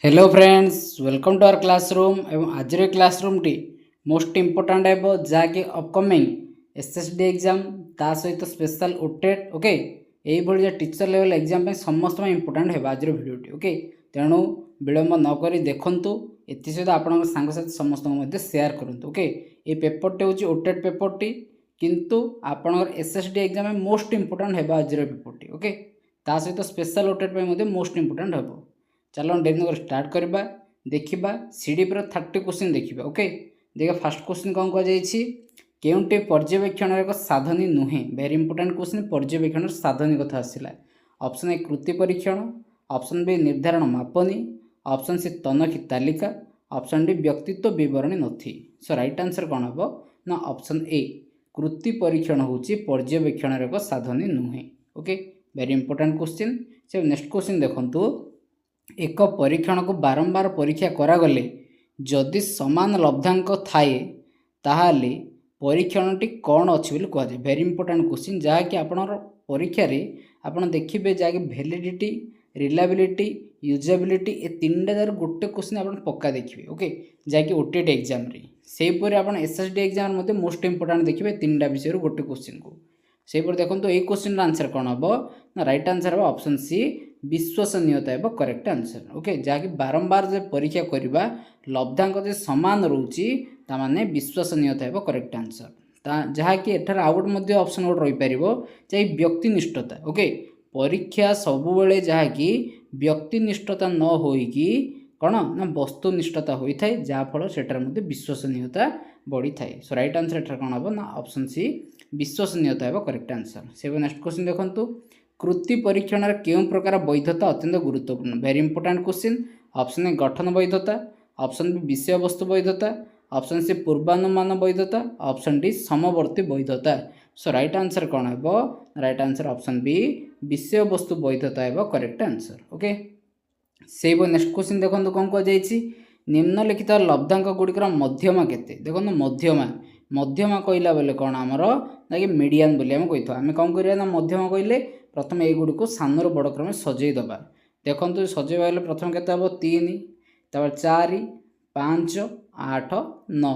Hello friends, welcome to our classroom. एवं आज classroom T most important है जहाँकि अपकमिंग एसएसडी एग्जाम ता सहित स्पेशल ओटेट ओके यही टीचर लेवल एग्जाम समस्त इंपोर्टाट है आज भिडियोटी ओके। तेणु विलंब नक देखूँ एत सहित आपण सांगसाथी समस्त सेयार करूँ ओके। ये पेपरटी हूँ ओटेट पेपरटी किंतु आपणकर एसएसडी एग्जाम मोस्ट इंपोर्टाट है आज पेपरटी ओके। ता सहित स्पेशल ओटेट मोस्ट इंपोर्टाट हे। चलो डेरी नगर स्टार्ट करवा देखा सीडीपी 30 क्वेश्चन देखा ओके। देखिए फास्ट क्वेश्चन कौन कहुई केउंटे पर्यवेक्षण एक साधनी नुहे वेरी इंपोर्टाट क्वेश्चन पर्यवेक्षण साधनी कथा आसला। ऑप्शन ए कृति परीक्षण, ऑप्शन बी निर्धारण मापनी, ऑप्शन सी तनखी तालिका, ऑप्शन डी व्यक्तित्व बरणी नथी। सो राइट आंसर कौन हम ना ऑप्शन ए कृति परीक्षण हूँ पर्यवेक्षण एक साधनी नुहे ओके। Very important question. से नेक्स्ट क्वेश्चन देखंतु एक परीक्षण को बारंबार परीक्षा करागले जदि समान लब्धांक थाए ताहाले परीक्षणटी कौन अच्छी बोली कहुए। वेरी इंपोर्टाट क्वेश्चन जहाँकि आपणर परीक्षा आपड़ देखिए जहाँकि भैलिडिटी, रिलायबिलिटी, यूजेबिलिटी ए तीन जार गोटे क्वेश्चन आप पक्का देखिए ओके। जहाँकि ओटीटी एग्जाम सेहीपरि आप एसएसडी एग्जाम मोस्ट इंपोर्टाट देखिए तीन टा विषय गोटे क्वेश्चन को। सेहीपरि देखो ये क्वेश्चन आंसर कौन हम ना राइट आंसर हम ऑप्शन सी विश्वसनीयता है करेक्ट आंसर ओके। जहाँकि बारंबार जो परीक्षा करवा लब्धांक जो सामान रोचे ताने विश्वसनीयता है करेक्ट आंसर। जहाँकि एठार आउट मध्य ऑप्शन गोटे रही पार चाहे व्यक्तिनिष्ठता ओके। परीक्षा सबुबले जहाँकि व्यक्तिनिष्ठता न होइकी कौन ना वस्तुनिष्ठता होता है जहाँफल सेटार मध्य विश्वसनीयता बढ़ी थाए। सो राइट आंसर एठार कौन हम ना ऑप्शन सी विश्वसनीयता है करेक्ट आंसर। से नेक्स्ट क्वेश्चन देखंतु कृति परीक्षण केउं प्रकार वैधता अत्यंत गुरुत्वपूर्ण। Very important question. Option A गठन वैधता, ऑप्शन बी विषय वस्तु वैधता, ऑप्शन सी पूर्वानुमान वैधता, ऑप्शन डी समवर्ती वैधता। सो राइट आंसर कौन है राइट आंसर ऑप्शन बी विषय वस्तु वैधता है करेक्ट आंसर ओके। से नेक्स्ट क्वेश्चन देखो कौन कहुई निम्नलिखित लब्धांक गुड़िकर मध्यमा केते। देखो मध्यमा मध्यमा कहला बेले कौन आमर ना मीडियन बोली आम कही आम कौन करवा मध्यमा कहले प्रथम युड़ को सानू बड़ क्रम सजईदबा। देखो सजैवा बेले प्रथम के 3 तापर 4 5 8 9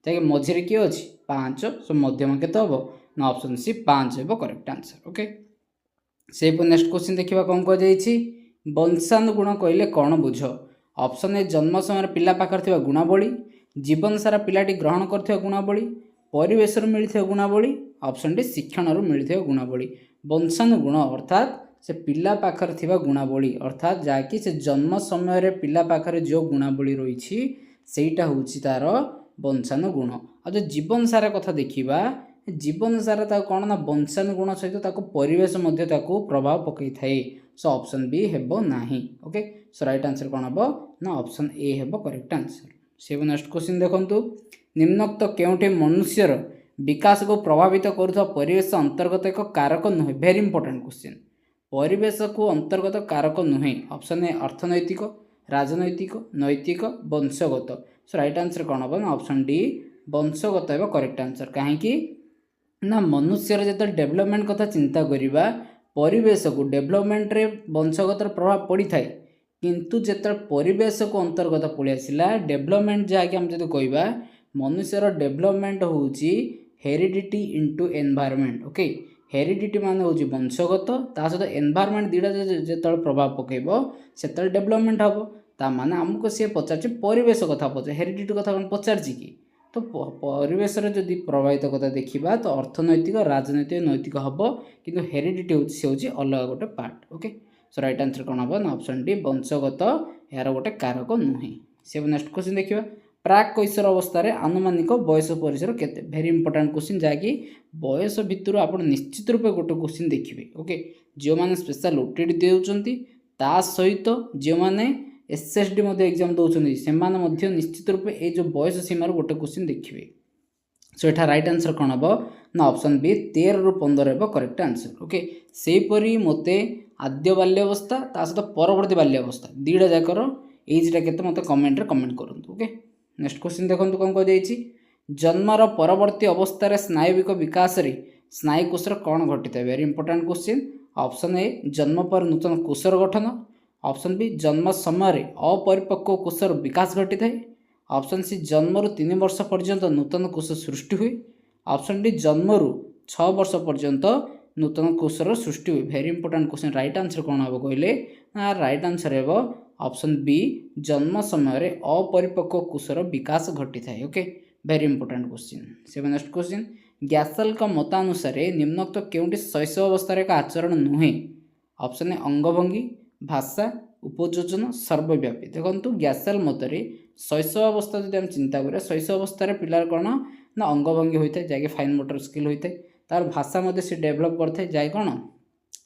जैसे मझे किए अच्छी 5। सो मध्यमा के हम ना ऑप्शन सी 5 है करेक्ट आंसर ओके। से नेक्स्ट क्वेश्चन देखा कौन कहुई वंशानुगुण कहले कौन बुझ। ऑप्शन ए जन्म समय पिला पाखर गुणावली, जीवन सारा पिलाटी ग्रहण कर गुणावली, परिवेश मिलता गुणावली, ऑप्शन डी शिक्षण मिलता गुणावली। वंशानुगुण अर्थात से पिला पाखर थिबा गुणावली अर्थात जहाँकि से जन्म समय पिला पाखर जो गुणावली रही सेटा हूँ तार वंशानुगुण। आ जो जीवन सारा कथा देखा जीवन सारा कौन ना वंशानुगुण सहित परिवेश प्रभाव पकई थाए। सो ऑप्शन बी हेबो नाही ओके। सो राइट आंसर कौन हम ना ऑप्शन ए हेबो करेक्ट आंसर। से नेक्स्ट क्वेश्चन देखंतु निम्नोक्त केउठी मनुष्यर विकास को प्रभावित करुवा परिवेश अंतर्गत एक कारक नुहे। Very important question. परिवेश को अंतर्गत कारक नुहे। ऑप्शन ए अर्थनैतिक, राजनैतिक, नैतिक, वंशगत। सो राइट आंसर कौन हम ऑप्शन डी वंशगत है करेक्ट आंसर। कहीं ना मनुष्यर जो डेवलपमेंट कथा चिंता करवा परिवेश को डेवलपमेंट रे वंशगत प्रभाव पड़ी थाए किंतु जिते परिवेश को अंतर्गत पलि आसला डेवलपमेंट जहाँकि आम जो कहवा मनुष्यर डेवलपमेंट हूँ heredity into environment okay. Heredity मान हूँ वंशगत ता सहित एनवायरमेंट दुटा जो प्रभाव पकेब से डेवलपमेंट हम ता माने आमको सी पचार परिवेश कथा पचार हेरिडिटी कथा कौन पचार कि तो परिवेश जदि प्रभावित कथा देखा तो अर्थनैतिक, राजनैतिक, नैतिक हम कि हेरिडिटी हूँ सी हूँ अलग गोटे पार्ट ओके। सो राइट आंसर कौन हम ना ऑप्शन डी वंशगत यार गोटे कारक नुहे। से नेक्स्ट क्वेश्चन देखिए प्राक कैशोर अवस्था आनुमानिक बयस परिसर केते। वेरी इंपोर्टाट क्वेश्चन जहाँकि बयस भितर आप निश्चित रूपे गोटे क्वेश्चन देखिए ओके। जो मैंने स्पेशल ओटीटी देउछंती ता सहित जो मैंने एसएसडी एग्जाम दौरान से निश्चित रूपे ये जो बयस सीमार गोटे क्वेश्चन देखिए। सो एटा राइट आंसर कौन हम ना ऑप्शन बी 13 ରୁ 15 है करेक्ट आंसर ओके। सेहीपरि मते आद्य बाल्यावस्था ता सहित परवर्ती बाल्यावस्था दुईटा जाकर एजटा केते मते कमेंट रे कमेंट करंतु ओके। नेक्स्ट क्वेश्चन देखंतु कौन कहुई जन्मर परवर्ती अवस्था स्नायविक विकास रे स्नायुकोशर कौन घटी था। Very important question. ऑप्शन ए जन्म पर नूतन कोशर गठन, ऑप्शन बी जन्म समय अपरिपक्व कोषर विकास घटी थाए। ऑप्शन सी जन्मरू 3 वर्ष पर्यंत नूतन कोष सृष्टि हुए। ऑप्शन डी जन्मरू 6 वर्ष पर्यंत नूतन कोषर सृष्टि हुए। Very important question. Right answer कौन हम कहले ना राइट आंसर है ऑप्शन बी जन्म समय अपरिपक्व कोषर विकास घटी थाए। Okay very important question. Seven next question Gesell का मतानुसार निम्नोक्त केउंटी शैशव अवस्था एक आचरण नुहे। ऑप्शन ए अंगभंगी भाषा उपयोजन सर्वव्यापी। देखो ग्यासल मतरे शैशव अवस्था जब हम चिंता करें शैशव अवस्था पिलार कौन ना अंगभंगी होता है जैक फाइन मोटर स्किल होता है तार भाषा से डेभलप करता है जाए कौन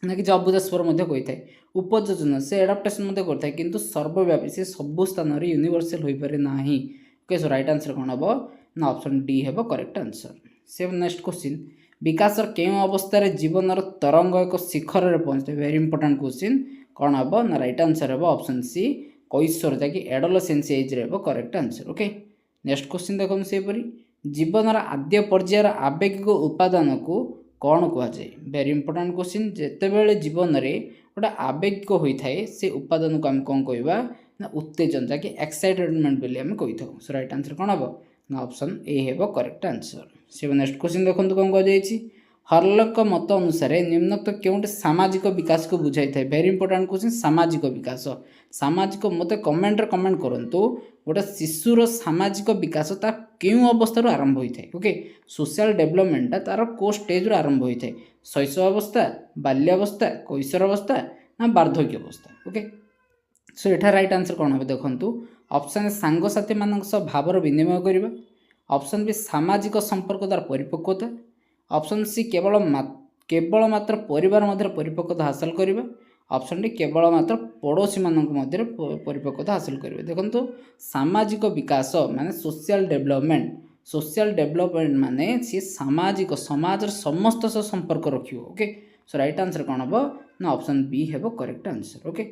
ना कि अबुझा स्वर कही था। उपयोजन से एडाप्टेशन करता है किंतु सर्वव्यापी से सबु स्थान यूनिवर्सल हो पारे ना। ओके सो राइट आंसर कौन हम ना ऑप्शन डी है correct answer. Seven next question विकास केउं अवस्था जीवन तरंग एक शिखर में पहुँचते। वेरी इंपोर्टेंट क्वेश्चन कौन हम ना राइट आंसर है ऑप्शन सी कैशोर जैक एडोलसेंस एज रे correct answer. Okay next question देखो सेपरी जीवन आद्य पर्यायर आवेगिक उपादान को कौन कहुए। वेरी इंपोर्टेंट क्वेश्चन जितेबाला जीवन में गोटे आवेगिक होता है से उपादान को आम कौन कहवा ना उत्तेजन जैक एक्साइटेडमेंट बोली आम कही था। सो राइट आंसर कौन हम ना ऑप्शन ए है correct answer. Seven next question देखो कौन कहुई हर्लक मत अनुसार निम्नोक्त केउंटे सामाजिक विकास को बुझाई था। वेरी इंपोर्टेंट क्वेश्चन सामाजिक विकास सामाजिक मत कमेंट कमेंट करूँ गोटे शिशुर सामाजिक विकास ता क्यों अवस्था आरंभ होता है। ओके सोशल डेभलपमेंट तार को स्टेज आरंभ होता है शैशव अवस्था बाल्यावस्था कैशोर अवस्था ना वार्धक्य अवस्था। ओके सो एटा राइट आंसर कौन हम देखूँ ऑप्शन सांगसाथी मान भावर विनिमय करवा। ऑप्शन बी सामाजिक संपर्क द्वारा परिपक्वता। ऑप्शन सी केवल मात्र परिवार मध्य परिपक्वता हासिल करवा। ऑप्शन डी केवल मात्र पड़ोशी मानक मध्य परिपक्वता हासिल करेंगे। देखो सामाजिक विकास माने सोशल डेभलपमेंट माने सी सामाजिक समाज समस्त सह संपर्क रखियो। ओके सो राइट आंसर कौन हम ना ऑप्शन बी है करेक्ट आंसर। ओके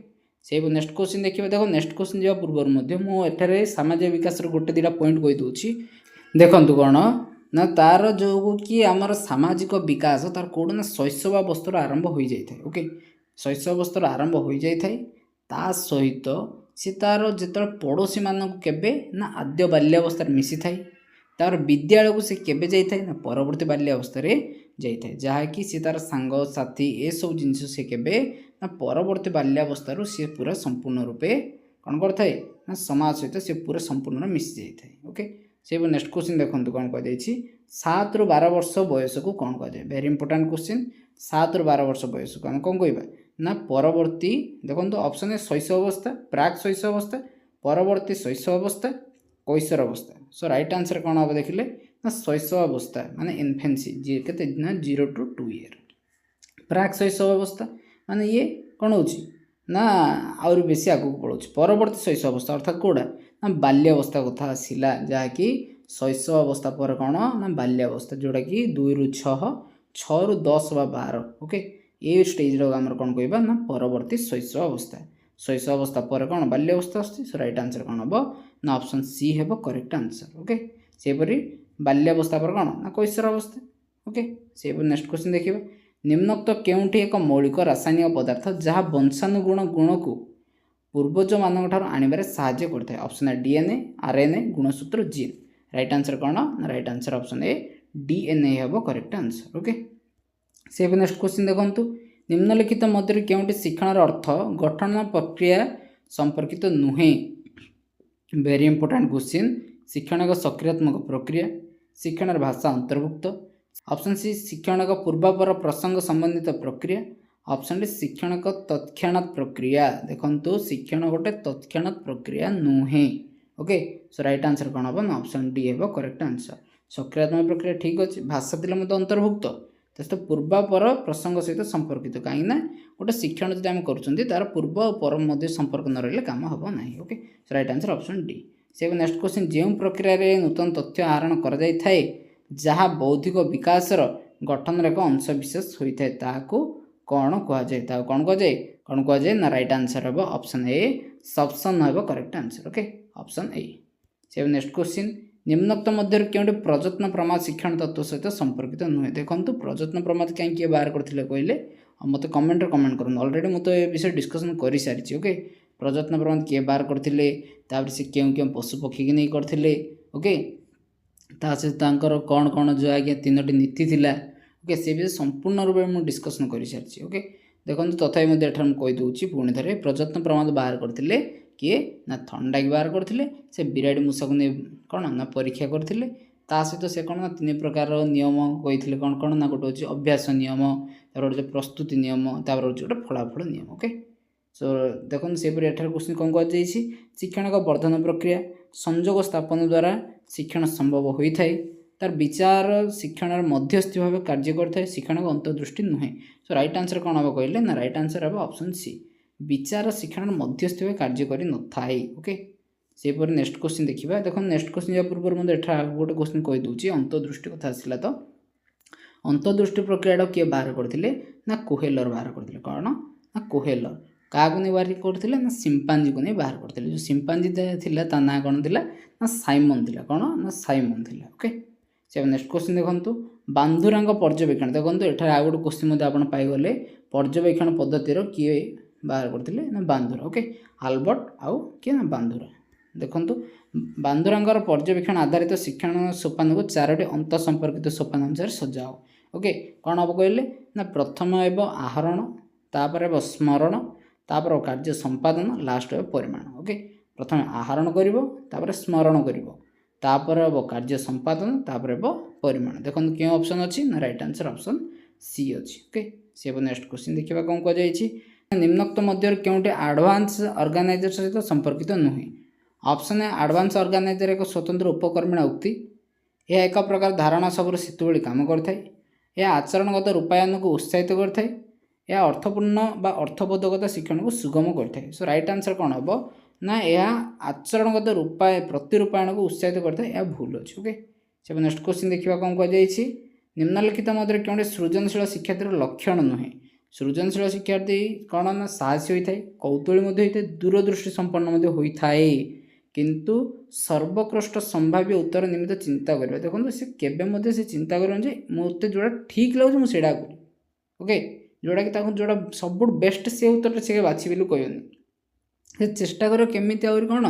से नेक्स्ट क्वेश्चन देखिए देखो नेक्स्ट क्वेश्चन जावा पूर्व मुझे सामाजिक विकास गोटे दुटा पॉइंट कहीदे देखु कौन ना तार जो कि आमर सामाजिक विकास तार कौट ना शैशव अवस्था आरंभ हो जाए। ओके शैशव अवस्था आरंभ हो जाए ता सहित सी तार जो पड़ोशी मानक केबे ना आद्य बाल्यावस्था मिसी थाए तार विद्यालय को सी केबे जाए ना परवर्ती बाल्यावस्था जाए जहाँकि सी तार सांग साथी ए सब जिनस से केबे ना परवर्ती बाल्यावस्था सी पूरा संपूर्ण रूपे कौन करता है ना समाज सहित सी पूरा संपूर्ण मिसी जाए। ओके से नेक्स्ट क्वेश्चन देखो कौन कहुई 7 ରୁ 12 वर्ष बयस को कौन कहुए। वेरी इंपोर्टेंट क्वेश्चन 7 ରୁ 12 वर्ष बयस को आम कौन कहवा ना परवर्ती देखो ऑप्शन है शैशव अवस्था प्राक शैशव अवस्था परवर्ती शैशव अवस्था कैशोर अवस्था। सो राइट आंसर कौन हम देखिले ना शैशव अवस्था माने इन्फेंसी जी के ना 0 to 2 ईयर। प्राक शैशव अवस्था माने ये कौन हो ना आउरी बेसी आगू पड़ो परवर्ती शैशव अवस्था अर्थात कौटा ना बाल्यावस्था कथा आसला जहाँकि शैशव अवस्था पर कौन ना बाल्यावस्था जोटा कि 2 ରୁ 6 6 ରୁ 10 ବା 12। ओके ये स्टेज आम कौन कहवा ना परवर्ती शैशव अवस्था। शैशव अवस्था पर कौन बाल्यावस्था आसुची। सो राइट आंसर कौन हम ना ऑप्शन सी है करेक्ट आंसर। ओके सेपरी बाल्यावस्था पर कौन ना कैशोर अवस्था। ओके से नेक्स्ट क्वेश्चन देखिए निम्नोक्त केउंठी एक मौलिक रासायनिक पदार्थ जहाँ वंशानुगुण गुण को पूर्वज मान आने साहाय्य करता है। ऑप्शन है डीएनए आरएनए गुणसूत्र जीन। राइट आंसर कौन ना right answer option A DNA है करेक्ट आंसर। ओके से नेक्स्ट क्वेश्चन देखो निम्नलिखित मध्य केउंटी शिक्षण अर्थ गठन प्रक्रिया संपर्कित नुहे। वेरी इंपोर्टेंट क्वेश्चन शिक्षण एक सक्रियात्मक प्रक्रिया शिक्षण भाषा अंतर्भुक्त। ऑप्शन सी शिक्षण एक पूर्वापर प्रसंग संबंधित प्रक्रिया। ऑप्शन डी शिक्षण एक तत्क्षणात् प्रक्रिया। देखो शिक्षण गोटे तत्क्षणात् प्रक्रिया नुहे। ओके सो राइट आंसर कौन हम ना ऑप्शन डी है करेक्ट आंसर। सक्रियात्मक प्रक्रिया ठीक अच्छे भाषा तिला अंतर्भुक्त तो पूर्वापर प्रसंग सहित संपर्कित कहीं गोटे शिक्षण जो आम कर पूर्व और पर मध्य संपर्क न रही काम हम ना। Okay so right answer option D. से नेक्स्ट क्वेश्चन जो प्रक्रिया नूतन तथ्य आहरण कर जहाँ बौद्धिक विकास गठन एक अंश विशेष होता है कौन कहुए कौन कहुए ना राइट आंसर हम ऑप्शन ए सब्सन है correct answer. Okay option A. से नेक्स्ट क्वेश्चन निम्नोक्त मध्य क्योंटि प्रजत्न प्रमाद शिक्षण तत्व सहित संपर्कित नुहे। देखो प्रजत्न प्रमाद कहीं किए बाहर करते कहले मत कमेंट कमेंट करूँ ऑलरेडी मुझे ये विषय डिस्कसन कर सारी। ओके प्रजत्न प्रमाद किए बाहर करते से क्यों क्यों पशु पक्षी की नहीं करते। ओके ता सहित कौन कौन जो आज्ञा 3टी नीति थिला। ओके से विषय संपूर्ण रूप में डिस्कसन कर सारी। ओके देखो तथापि मुझे एठार कहीदे पुणी थे प्रजत्न प्रमाद बाहर करते किए ना थंडा की बाहर करते से बिराड़ी मूषा को नहीं कौन ना परीक्षा करते सहित से कौन ना 3 प्रकार नियम कही कौन कौन ना गोटे हूँ अभ्यास नियम गोटे प्रस्तुति नियम तापर हूँ गोटे फलाफल नियम। ओके सो देखो से क्वेश्चन कौन कहुई शिक्षण एक वर्धन प्रक्रिया संजोग स्थापन द्वारा शिक्षण संभव होता है तार विचार शिक्षण मध्यस्थी भाव कार्य करता शिक्षण को अंतर्दृष्टि नुहे। सो राइट आंसर कौन हम कहले ना राइट आंसर हम ऑप्शन सी विचार शिक्षण मध्यस्थी भाव कार्य कर नए। ओके से नेक्स्ट क्वेश्चन देखा देखो नेक्स्ट क्वेश्चन पूर्व मुझे गोटे क्वेश्चन कहीदे अंतर्दृष्टि कथा आसला तो अंतर्दृष्टि प्रक्रिया किए बाहर करते ना कोहेलर बाहर करते कौन ना कोहेलर क्या नहीं बाहर करते ना सिंपांजी को नहीं बाहर करते जो सिंपांजी थिला ता ना कौन थिला ना साइमन थिला कौन ना साइमन थिला। ओके से नेक्स्ट क्वेश्चन देखो बांधुरांग पर्यवेक्षण देखो एठार आ गोटे क्वेश्चन मध्य आप पाइगले पर्यवेक्षण पद्धतिर किए बाहर करते ना बांधुरा। ओके आल्बर्ट आउ किए ना बांधुरा। देखो बांधुरांगर पर्यवेक्षण आधारित शिक्षण सोपान को 4टी अंत संपर्कित सोपान अनुसार सजाओ। ओके कौन हम कहले ना प्रथम एवं आहरण तापर स्मरण तापर कार्य संपादन लास्ट परिमाण। ओके प्रथम आहरण कर स्मरण कर कार्य संपादन तापर परिमाण। देखो क्यों ऑप्शन अच्छी ना राइट आंसर ऑप्शन सी अच्छी। ओके से नेक्स्ट क्वेश्चन देखा कौन कहुई निम्नोक्त मध्य क्योंटे एडवांस ऑर्गेनाइजर सहित संपर्कित नुहे। ऑप्शन ए एडवांस ऑर्गेनाइजर एक स्वतंत्र उपकर्मिणा उक्ति यह एक प्रकार धारणा सबूर सेतु भली काम करता यह आचरणगत रूपायन को उत्साहित करता यह अर्थपूर्ण बा अर्थबोधगत शिक्षण को सुगम करता है। सो राइट आंसर कौन हम ना यह आचरणगत रूपाय प्रतिरूपायन को उत्साहित करता है यह भूल अच्छे। ओके से नेक्स्ट क्वेश्चन देखा कौन कहुई निम्नलिखित मध्य क्योंटे सृजनशील शिक्षार्थी लक्षण नुहे। सृजनशील शिक्षार्थी कौन ना साहसी होता है कौतूहली होता है दूरदृष्टि संपन्न होता है किंतु सर्वोत्कृष्ट संभाव्य उत्तर निमित्त चिंता करें। देखो से केवे से चिंता करें मत जोड़ा ठीक लगे मुझे करी। ओके जोड़ा कि जोड़ा सब बेस्ट से उत्तर से बाछी बोली कहनी से चेष्टा कर केमी आहरी कौन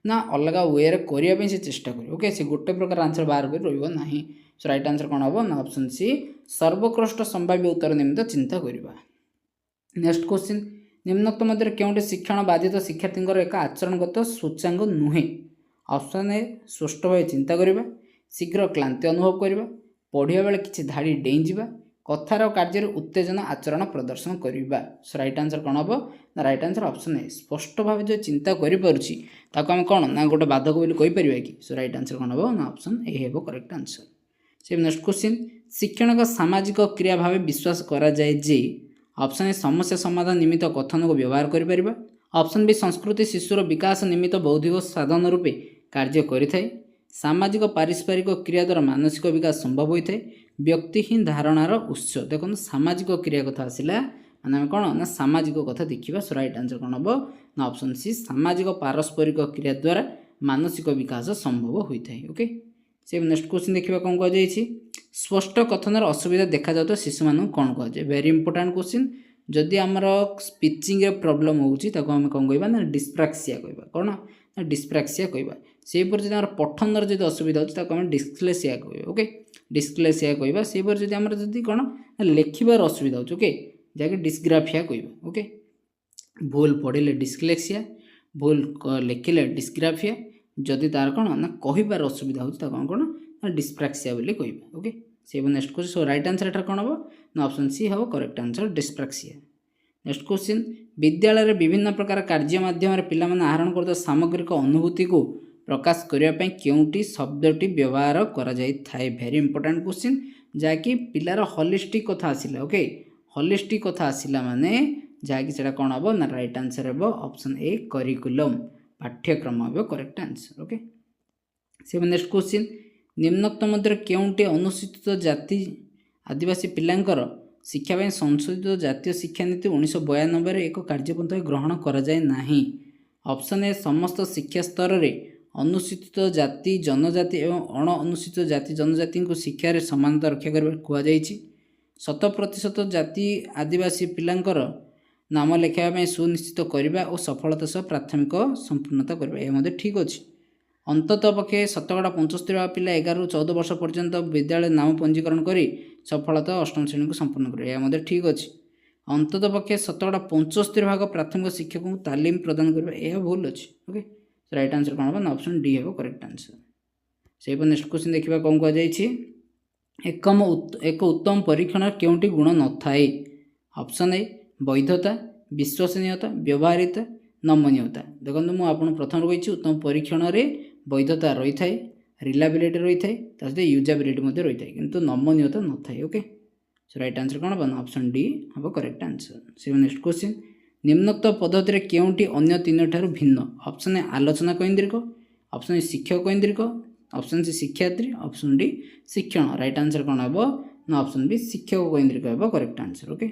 ना अलग वे करने से चेष्टा कर। ओके से गोटे प्रकार आंसर बाहर कर रहा। सो राइट आंसर कौन हम ना ऑप्शन सी सर्वोत्कृष्ट संभाव्य उत्तर निमित्त चिंता करवा। नेक्स्ट क्वेश्चन निम्नोक्त मध्य क्योंटे शिक्षण बाधित शिक्षार्थी एक आचरणगत सूचांग नुहे। ऑप्शन ए स्पष्ट भाव चिंता करवा शीघ्र क्लांति अनुभव करवा पढ़िया बेले किसी धाड़ी डेई जावा कथार कार्य उत्तेजना आचरण प्रदर्शन करवा। सो राइट आंसर कौन हम ना राइट आंसर ऑप्शन ए स्पष्ट भाव जो चिंता करें कौन ना गोटे बाधक बोली कहीपर कि। सो राइट आंसर कौन हम ना ऑप्शन ए हे करेक्ट आंसर। से नेक्स्ट क्वेश्चन शिक्षण का सामाजिक क्रिया भाव विश्वास करा जाए जे ऑप्शन ए समस्या समाधान निमित्त कथन को व्यवहार करें ऑप्शन बी संस्कृति शिशुर विकास निमित्त बौद्धिक साधन रूपे कार्य करें सामाजिक पारस्परिक क्रिया द्वारा मानसिक विकास संभव होता है व्यक्तिहीन धारणार उत्स। देखो सामाजिक क्रिया कथा आसला माने कौन ना सामाजिक कथा देखा। सो राइट आंसर कौन हम ना ऑप्शन सी सामाजिक पारस्परिक क्रिया द्वारा मानसिक विकास संभव होता है। ओके से नेक्स्ट क्वेश्चन देखा कौन कहुई स्पष्ट कथनर असुविधा देखा जाता शिशु मान कौन कहुए। वेरी इंपोर्टाट क्वेश्चन जदि आमर स्पीचिंग प्रॉब्लम होउची ताको हम कौन कहबा ना डिस्प्राक्सिया कहबा कौन ना डिस्प्राक्सिया कहबा से पर जदि आमर पठनर जदि असुविधा होची ताको हम डिस्क्लेसिया कहबा। ओके डिस्क्लेसिया कहबा से पर जदि आमर जदि कौन लेखिबार असुविधा होची ओके जाके डिस्ग्राफिया कहबा। ओके भूल पढ़िले डिस्क्लेसिया भूल लेखिले डिस्ग्राफिया जदि तार कौन ना कहिबार असुविधा होची ताको कौन ना डिस्प्राक्सिया बोली कहबा। ओके से next question so right answer एटा कौन हम ना ऑप्शन सी हम करेक्ट आंसर डिस्प्राक्सिया। नेक्स्ट क्वेश्चन विद्यालय विभिन्न प्रकार कार्य माध्यम पिलामाने आहरण करता सामग्रिक अनुभूति को प्रकाश करने केउटी शब्दटी व्यवहार करा जाय थाए। वेरी इंपोर्टेंट क्वेश्चन जहाँकि पिलार होलिस्टिक कथा आसिला। ओके होलिस्टिक कथा आसिला माने जहाँकि सेटा कौन हम ना राइट आंसर हम ऑप्शन ए करिकुलम पाठ्यक्रम हम करेक्ट आंसर। ओके से नेक्स्ट क्वेश्चन निम्नोक्त मध्य केउटी अनुसूचित जाति आदिवासी पिलांकर शिक्षा पाई संशोधित जातीय शिक्षा नीति 1992 एक कार्यपंथा ग्रहण करा जाए नाही। ऑप्शन ए समस्त शिक्षा स्तर में अनुसूचित जाति जनजाति एवं अण अनुसूचित जाति जनजाति को शिक्षार समानता रक्षा करने कहुई। 100% जाति आदिवासी पिलांकर नाम लेखाइबा सुनिश्चित करने और सफलता सह प्राथमिक संपूर्णता करने यह ठीक अच्छे। अंतत पक्षे 75% पिला 11 ରୁ 14 वर्ष पर्यंत विद्यालय नाम पंजीकरण कर सफलता अष्टम श्रेणी को संपूर्ण करें यह ठीक अच्छे। अंतत पक्षे 75% प्राथमिक शिक्षक को तालीम प्रदान करवा यह भूल अच्छे। ओके राइट आंसर कौन हम ऑप्शन डी है करेक्ट आंसर। से नेक्स्ट क्वेश्चन देखा कौन कहुई। एक उत्तम परीक्षण केउंटी गुण न थाए। ऑप्शन ए वैधता विश्वसनीयता व्यवहारिता नमनीयता। देखो मुझे आपको प्रथम कही उत्तम परीक्षण रे वैधता रही है रिलायबिलिटी रही है यूजेबिलिटी रही है किंतु नमनीयता न थाए। ओके राइट आंसर कौन हम ऑप्शन डी हम करेक्ट आंसर। से नेक्स्ट क्वेश्चन निम्नोक्त पद्धति केउंटी अन्य तीन ठारू भिन्न। ऑप्शन ए आलोचना केन्द्रिक ऑप्शन ए शिक्षक केन्द्रिक ऑप्शन सी शिक्षार्थी ऑप्शन डी शिक्षण। राइट आंसर कौन हम ना ऑप्शन बी शिक्षक केन्द्रिक हम करेक्ट आंसर। ओके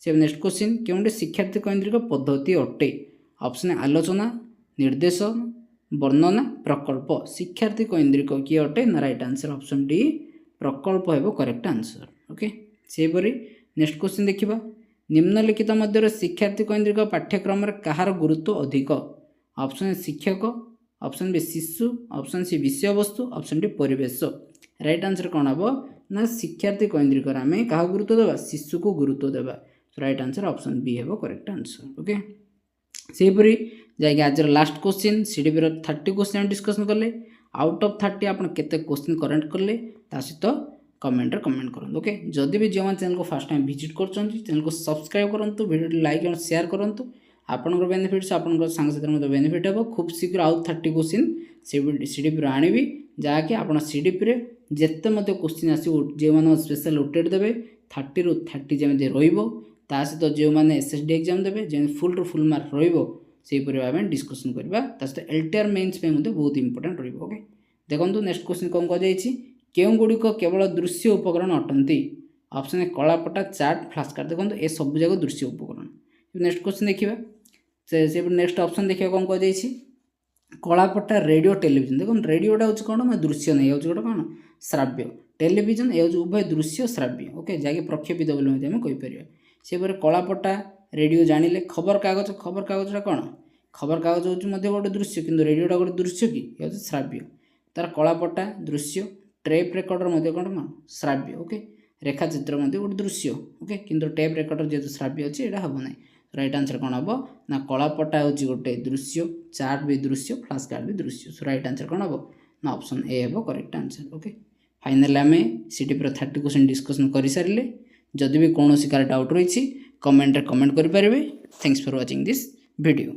से नेक्स्ट क्वेश्चन केउंटी शिक्षार्थी केन्द्रिक पद्धति अटे। ऑप्शन ए आलोचना निर्देशन वर्णना प्रकल्प। शिक्षार्थी केन्द्रिक किए अटे ना राइट आंसर ऑप्शन डी प्रकल्प है करेक्ट आंसर। ओके सेपरी नेक्स्ट क्वेश्चन देखा निम्नलिखित मध्य शिक्षार्थी केन्द्रिक पाठ्यक्रम कहार गुरुत्व अधिक। ऑप्शन ए शिक्षक ऑप्शन बी शिशु ऑप्शन सी विषय वस्तु ऑप्शन डी परिवेश। राइट आंसर कौन हम ना शिक्षार्थी केन्द्रिक आम क्या गुरुत्व देवा शिशु को गुरुत्व देवा। राइट आंसर ऑप्शन बी है करेक्ट आंसर। ओके सेपरी जाकि आज last question CDP 30 question discussion कले आउट ऑफ 30 आप केते क्वेश्चन करेक्ट कले ता सहित कमेंट करूँ। ओके जदि भी जो चैनल को फर्स्ट टाइम विजिट कर चैनल को सब्सक्राइब करूँ वीडियो लाइक और शेयर करूँ आपंकर बेनिफिट्स आपंकर सांगसाथी बेनिफिट हे खूब शीघ्र आउ 30 क्वेश्चन सीडीपी आनिबी जहाँकि आप सीडीपी जिते क्वेश्चन आस जो स्पेशल अपडेट देवे 30 ରୁ 30 जमी रहा सहित जो मैंने एसएसडी एग्जाम देवे जमी फुल ରୁ फुल मार्क रहीपर आम डिस्कसन करवा सहित एलटीआर मेन्स बहुत इंपोर्टेंट रोके। देखो नेक्स्ट क्वेश्चन कौन कहुई केउं गुड़िक केवल दृश्य उपकरण अटंती। ऑप्शन ए कलापटा चार्ट फ्लैश कार्ड। देखो ये सब जाक दृश्य उपकरण। नेक्स्ट क्वेश्चन देखा से नेक्स्ट ऑप्शन देखा कौन कहुई कलापटा रेडियो टेलीविजन। देखो रेडियोटा हूँ कौन मैं दृश्य नहीं हूँ गोटे कौन श्राव्य टेलीविजन ये उभय दृश्य श्राव्य। ओके जहाँकि प्रक्षेपित बोली आम कहीपर से कलापटा रेडियो जानिले खबर कागजटा कौन खबर कागज हूँ गोटे दृश्य किंतु रेडियोटा गोटे दृश्य कि ये श्राव्य तार कलापटा दृश्य टेप रेकर्डर कौन श्राव्य। ओके रेखाचित्र गोटे दृश्य। ओके किंतु टेप रेकर्डर जेहतु श्राव्य अच्छे यहाँ हम ना राइट आंसर कौन हम ना कलापटा हूँ गोटे दृश्य चार्ट भी दृश्य फ्लैश कार्ड भी दृश्य। सो राइट आंसर कौन हम ना ऑप्शन ए है करेक्ट आंसर। ओके फाइनली आम सीडीपी 30 क्वेश्चन डिस्कसन कर सारे जदि भी कौन कार डाउट रही कमेंट करें। Thanks for watching this video.